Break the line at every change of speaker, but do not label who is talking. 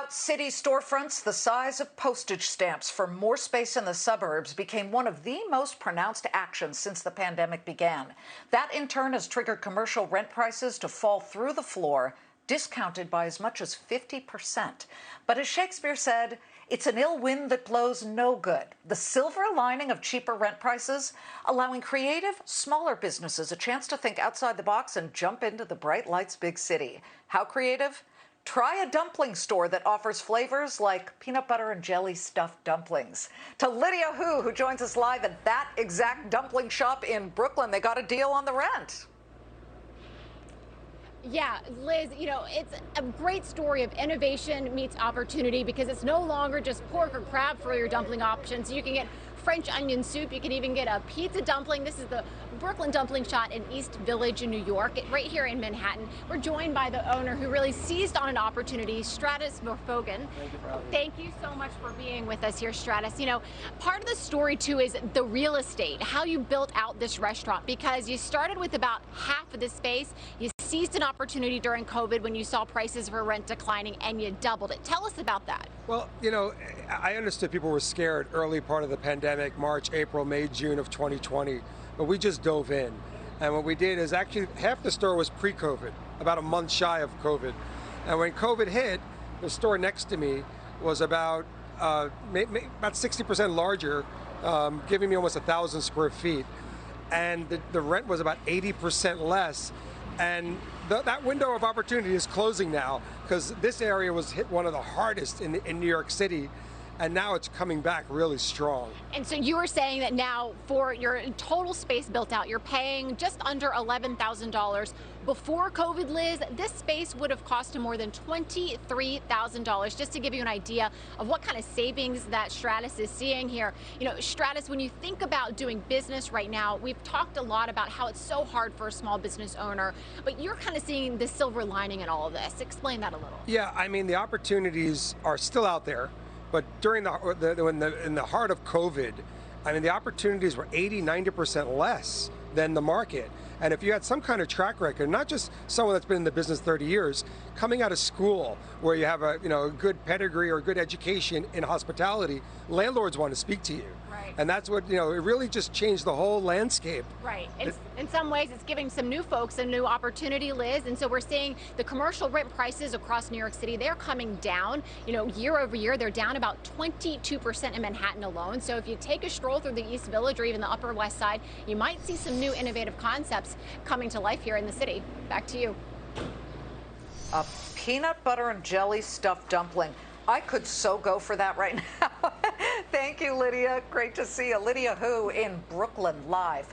out city storefronts, the size of postage stamps for more space in the suburbs became one of the most pronounced actions since the pandemic began. That, in turn, has triggered commercial rent prices to fall through the floor, discounted by as much as 50%. But as Shakespeare said, it's an ill wind that blows no good. The silver lining of cheaper rent prices, allowing creative, smaller businesses a chance to think outside the box and jump into the bright lights big city. How creative? Try a dumpling store that offers flavors like peanut butter and jelly stuffed dumplings. To Lydia who joins us live at that exact dumpling shop in Brooklyn. They got a deal on the rent.
Yeah, Liz, it's a great story of innovation meets opportunity because it's no longer just pork or crab for your dumpling options. You can get French onion soup. You can even get a pizza dumpling. This is the Brooklyn Dumpling Shop in East Village in New York, right here in Manhattan. We're joined by the owner who really seized on an opportunity, Stratis Morfogen. Thank you so much for being with us here, Stratis. Part of the story, too, is the real estate, how you built out this restaurant, because you started with about half of the space. You seized an opportunity during COVID when you saw prices for rent declining, and you doubled it. Tell us about that.
Well, I understood people were scared early part of the pandemic, March, April, May, June of 2020, but we just dove in. And what we did is actually half the store was pre-COVID, about a month shy of COVID. And when COVID hit, the store next to me was about 60% larger, giving me almost 1,000 square feet. And the rent was about 80% less. And that window of opportunity is closing now because this area was hit one of the hardest in New York City, and now it's coming back really strong.
And so you were saying that now for your total space built out, you're paying just under $11,000. Before COVID, Liz, this space would have cost more than $23,000, just to give you an idea of what kind of savings that Stratis is seeing here. Stratis, when you think about doing business right now, we've talked a lot about how it's so hard for a small business owner, but you're kind of seeing the silver lining in all of this. Explain that a little.
Yeah, I mean, the opportunities are still out there. But during in the heart of COVID, I mean, the opportunities were 80–90% less than the market. And if you had some kind of track record, not just someone that's been in the business 30 years, coming out of school where you have a good pedigree or good education in hospitality, landlords want to speak to you.
Right.
And that's what, it really just changed the whole landscape.
Right. In some ways, it's giving some new folks a new opportunity, Liz. And so we're seeing the commercial rent prices across New York City, they're coming down. Year over year, they're down about 22% in Manhattan alone. So if you take a stroll through the East Village or even the Upper West Side, you might see some new innovative concepts coming to life here in the city. Back to you.
A peanut butter and jelly stuffed dumpling. I could so go for that right now. Thank you, Lydia. Great to see you. Lydia in Brooklyn live.